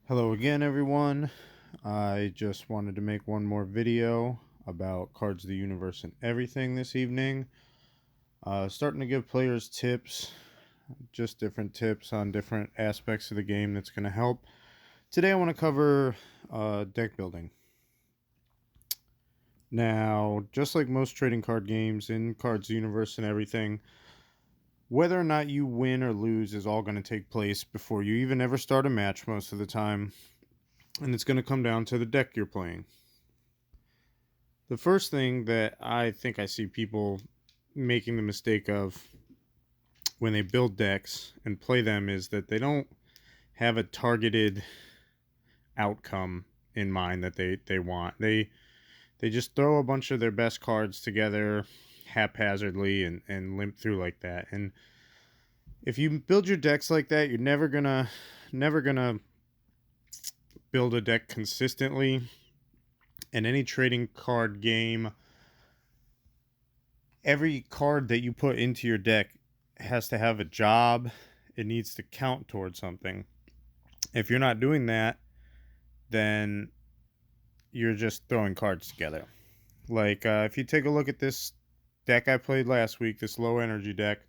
Hello again, everyone. I just wanted to make one more video about Cards of the Universe and everything this evening. Starting to give players tips, just different tips on different aspects of the game that's going to help. Today I want to cover deck building. Now, just like most trading card games in Cards of the Universe and everything, whether or not you win or lose is all going to take place before you even ever start a match most of the time. And it's going to come down to the deck you're playing. The first thing that I think I see people making the mistake of when they build decks and play them is that they don't have a targeted outcome in mind that they want. They just throw a bunch of their best cards together haphazardly and limp through like that. And if you build your decks like that, you're never gonna build a deck consistently. In any trading card game, every card that you put into your deck has to have a job. It needs to count towards something. If you're not doing that, then you're just throwing cards together. Like, if you take a look at this deck I played last week, this low energy deck,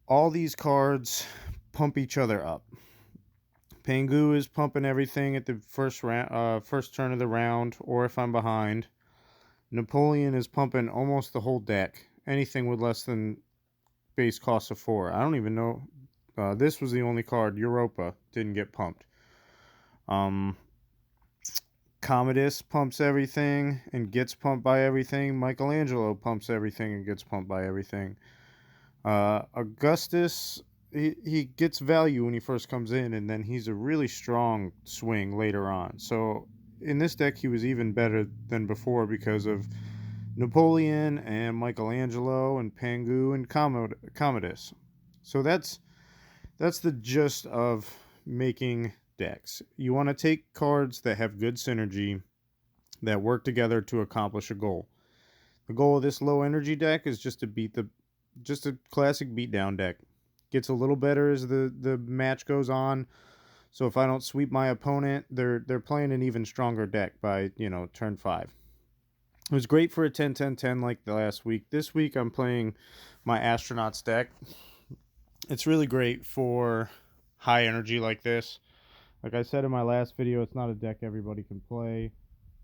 all these cards pump each other up. Pengu is pumping everything at the first turn of the round, or if I'm behind. Napoleon is pumping almost the whole deck. Anything with less than base cost of 4. I don't even know. This was the only card. Europa didn't get pumped. Commodus pumps everything and gets pumped by everything. Michelangelo pumps everything and gets pumped by everything. Augustus, he gets value when he first comes in, and then he's a really strong swing later on. So in this deck, he was even better than before because of Napoleon and Michelangelo and Pengu and Commodus. So that's the gist of making decks. You want to take cards that have good synergy that work together to accomplish a goal. The goal of this low energy deck is just a classic beatdown deck. Gets a little better as the match goes on. So if I don't sweep my opponent, they're playing an even stronger deck by, turn 5. It was great for a 10-10-10 like the last week. This week I'm playing my astronauts deck. It's really great for high energy like this. Like I said in my last video, it's not a deck everybody can play.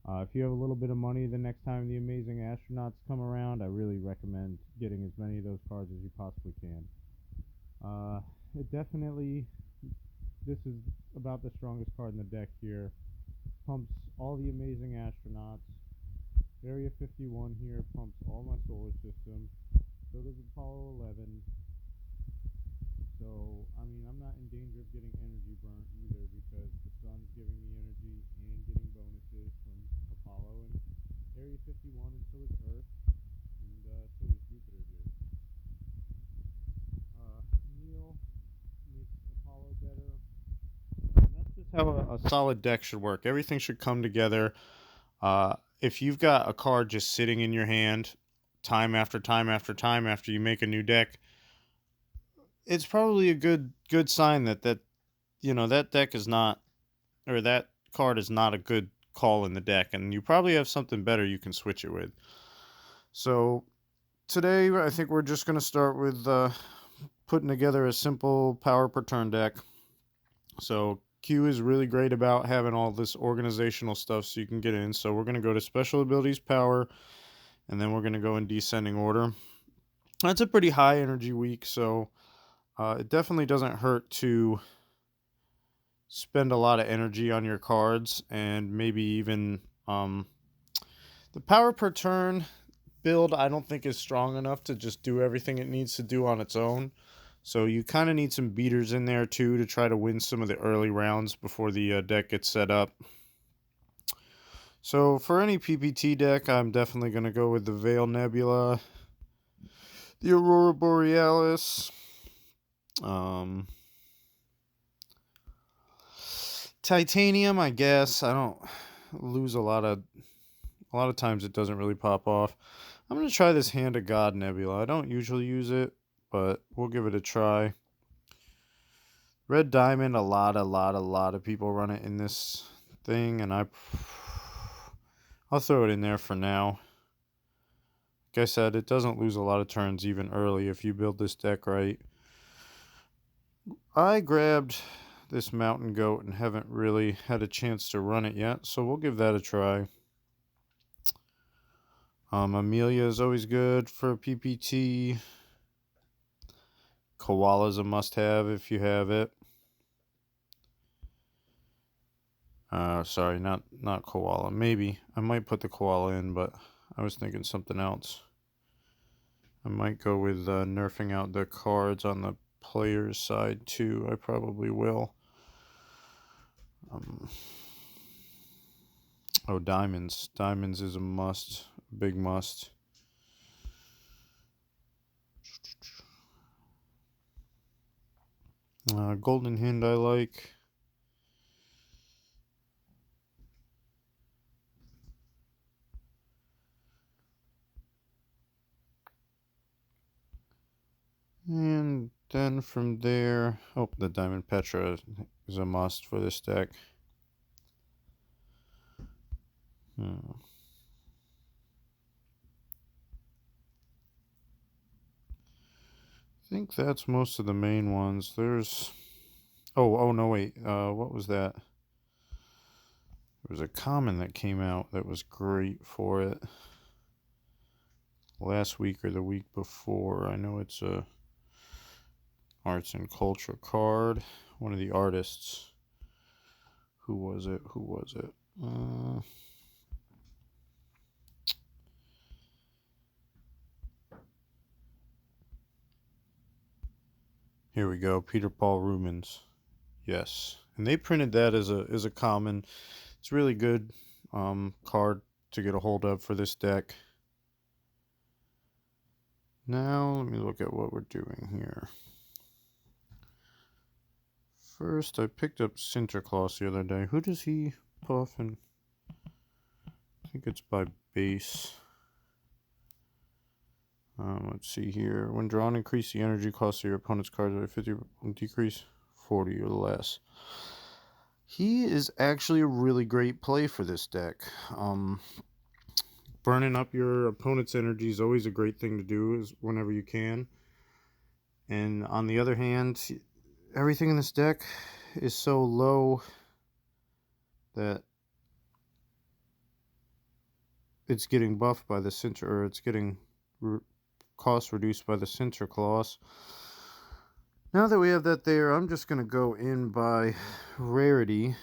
If you have a little bit of money the next time the amazing astronauts come around, I really recommend getting as many of those cards as you possibly can. It definitely, this is about the strongest card in the deck here. Pumps all the amazing astronauts. Area 51 here pumps all my solar system. So does Apollo 11. So, I'm not in danger of getting energy burnt either because the sun's giving me energy and getting bonuses from Apollo and Area 51, and so is Earth, and so is Jupiter here. Neil makes Apollo better. And that's just how a solid deck should work. Everything should come together. If you've got a card just sitting in your hand time after time after time after you make a new deck, it's probably a good sign that deck is not, or that card is not a good call in the deck, and you probably have something better you can switch it with. So today I think we're just going to start with putting together a simple power per turn deck. So Q is really great about having all this organizational stuff so you can get in. So we're going to go to special abilities, power, and then we're going to go in descending order. That's a pretty high energy week, so it definitely doesn't hurt to spend a lot of energy on your cards, and maybe even the power per turn build I don't think is strong enough to just do everything it needs to do on its own. So you kind of need some beaters in there too to try to win some of the early rounds before the deck gets set up. So for any PPT deck, I'm definitely going to go with the Veil Nebula, the Aurora Borealis, Titanium, I guess. I don't lose a lot of times it doesn't really pop off. I'm going to try this Hand of God Nebula. I don't usually use it, but we'll give it a try. Red Diamond, a lot of people run it in this thing, and I'll throw it in there for now. Like I said, it doesn't lose a lot of turns even early if you build this deck right. I grabbed this Mountain Goat and haven't really had a chance to run it yet, so we'll give that a try. Amelia is always good for PPT. Koala's a must-have if you have it. Sorry, not koala. Maybe I might put the koala in, but I was thinking something else. I might go with nerfing out the cards on the player's side too. I probably will. Oh, diamonds. Diamonds is a must. Big must. Golden Hind I like. And then from there, oh, the Diamond Petra is a must for this deck. I think that's most of the main ones. There's, oh no, wait. What was that? There was a common that came out that was great for it last week or the week before. I know it's a arts and culture card. One of the artists. Who was it? Here we go. Peter Paul Rubens. Yes, and they printed that as a common. It's really good card to get a hold of for this deck. Now let me look at what we're doing here. First, I picked up Sinterklaas the other day. Who does he puff? And I think it's by base. Let's see here. When drawn, increase the energy cost of your opponent's cards by 50, decrease 40 or less. He is actually a really great play for this deck. Burning up your opponent's energy is always a great thing to do whenever you can. And on the other hand, everything in this deck is so low that it's getting buffed by the it's getting cost reduced by the Sinterklaas. Now that we have that there, I'm just going to go in by rarity,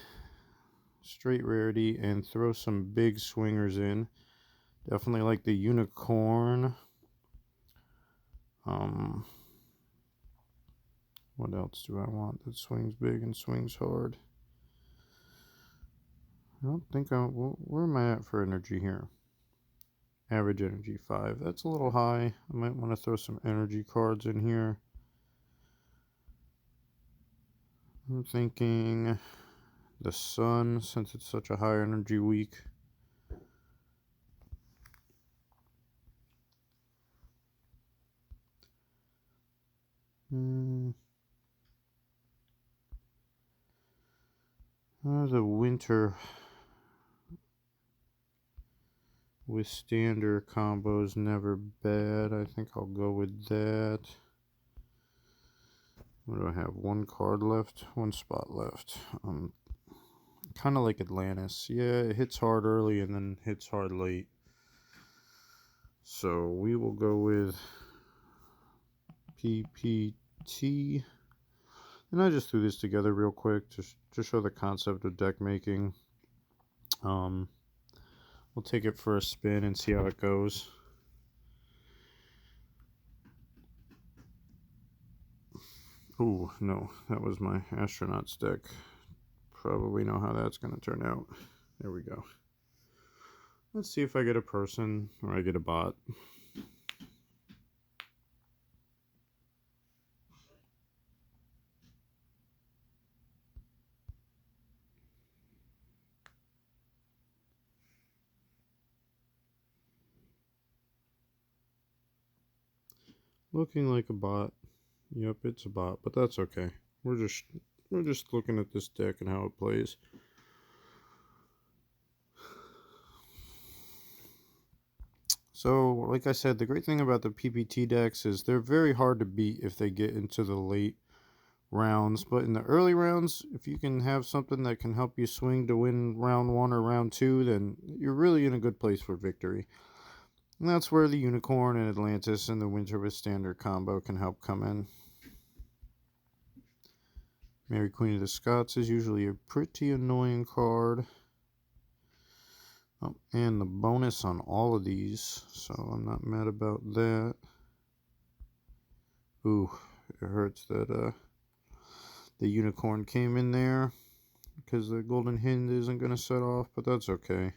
straight rarity, and throw some big swingers in. Definitely like the unicorn. What else do I want that swings big and swings hard? I don't think where am I at for energy here? Average energy 5. That's a little high. I might want to throw some energy cards in here. I'm thinking the sun, since it's such a high energy week. The winter withstander combo is never bad. I think I'll go with that. What do I have? One card left, one spot left. Kind of like Atlantis. Yeah, it hits hard early and then hits hard late. So we will go with PPT. And I just threw this together real quick to show the concept of deck making. We'll take it for a spin and see how it goes. Ooh, no, that was my astronauts deck. Probably know how that's going to turn out. There we go. Let's see if I get a person or I get a bot. Looking like a bot. Yep, it's a bot, but that's okay. We're just we're just looking at this deck and how it plays. So, like I said, the great thing about the PPT decks is they're very hard to beat if they get into the late rounds. But in the early rounds, if you can have something that can help you swing to win round 1 or round 2, then you're really in a good place for victory. And that's where the Unicorn and Atlantis and the Winter with Standard combo can help come in. Mary Queen of the Scots is usually a pretty annoying card. Oh, and the bonus on all of these, so I'm not mad about that. Ooh, it hurts that the Unicorn came in there because the Golden Hind isn't going to set off, but that's okay.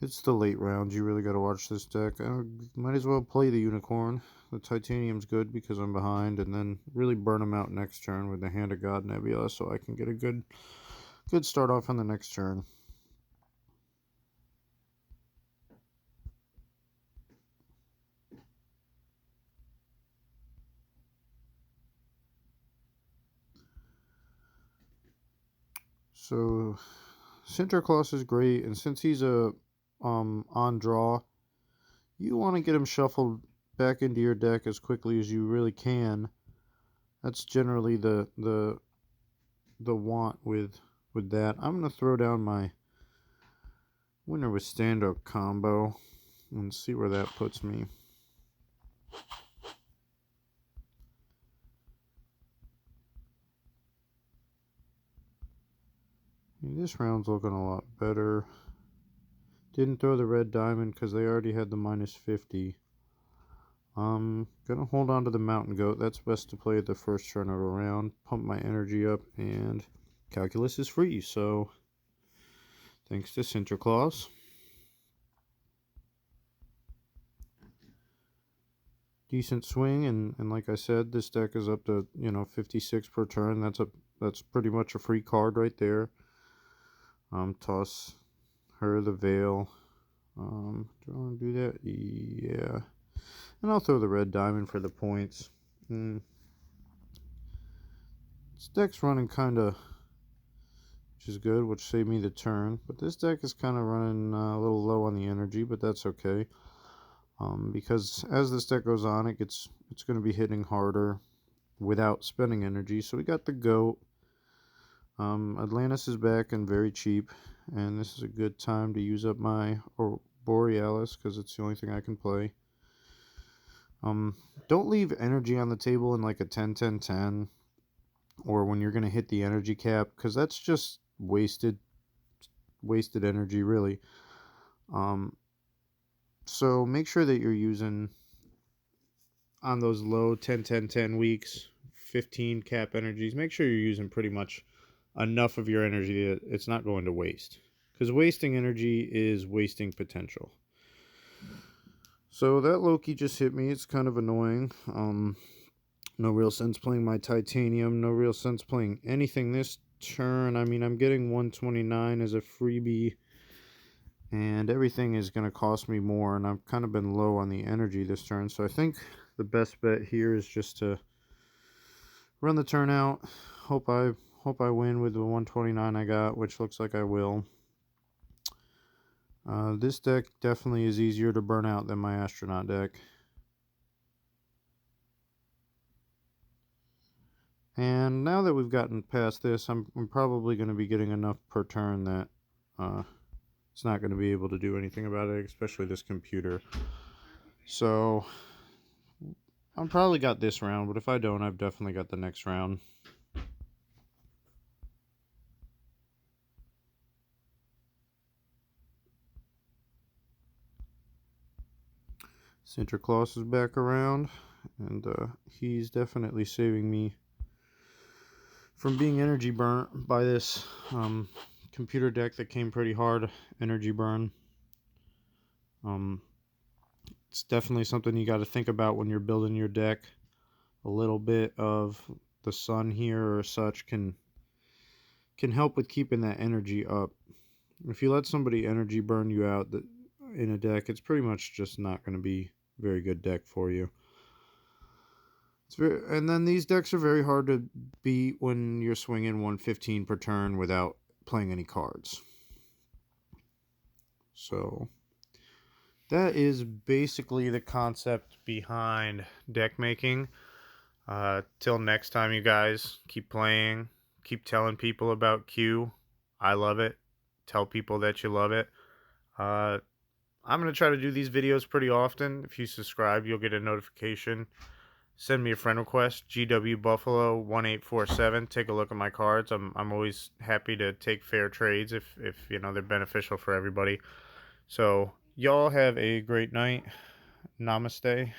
It's the late rounds. You really got to watch this deck. I might as well play the Unicorn. The Titanium's good because I'm behind, and then really burn them out next turn with the Hand of God Nebula so I can get a good start off on the next turn. So Sinterklaas is great, and since he's a on draw, you want to get him shuffled back into your deck as quickly as you really can. That's generally the want with that. I'm gonna throw down my Winter with Stand-Up combo and see where that puts me. This round's looking a lot better. Didn't throw the red diamond because they already had the -50. Gonna hold on to the Mountain Goat. That's best to play at the first turn of a round. Pump my energy up, and Calculus is free, so thanks to Sinterklaas. Decent swing, and like I said, this deck is up to 56 per turn. That's pretty much a free card right there. Toss her the Veil. Do I want to do that? Yeah. And I'll throw the red diamond for the points. This deck's running kind of, which is good, which saved me the turn. But this deck is kind of running a little low on the energy, but that's okay. Because as this deck goes on, it's going to be hitting harder without spending energy. So we got the Goat. Atlantis is back and very cheap, and this is a good time to use up my Borealis because it's the only thing I can play. Don't leave energy on the table in like a 10-10-10 or when you're going to hit the energy cap, because that's just wasted energy, really. So make sure that you're using on those low 10-10-10 weeks, 15 cap energies. Make sure you're using pretty much enough of your energy that it's not going to waste, because wasting energy is wasting potential. So that Loki just hit me. It's kind of annoying. No real sense playing my Titanium. No real sense playing anything this turn. I mean, I'm getting 129 as a freebie, and everything is going to cost me more, and I've kind of been low on the energy this turn. So I think the best bet here is just to run the turn out. Hope I win with the 129 I got, which looks like I will. This deck definitely is easier to burn out than my astronaut deck. And now that we've gotten past this, I'm probably going to be getting enough per turn that it's not going to be able to do anything about it, especially this computer. So I've probably got this round, but if I don't, I've definitely got the next round. Sinterklaas is back around, and he's definitely saving me from being energy burnt by this computer deck that came pretty hard energy burn. It's definitely something you got to think about when you're building your deck. A little bit of the sun here or such can help with keeping that energy up. If you let somebody energy burn you out in a deck, it's pretty much just not going to be a very good deck for you. And then these decks are very hard to beat when you're swinging 115 per turn without playing any cards. So that is basically the concept behind deck making. Till next time, you guys, keep playing, keep telling people about Q. I love it. Tell people that you love it. Uh, I'm going to try to do these videos pretty often. If you subscribe, you'll get a notification. Send me a friend request, GW Buffalo 1847. Take a look at my cards. I'm always happy to take fair trades if you know they're beneficial for everybody. So y'all have a great night. Namaste.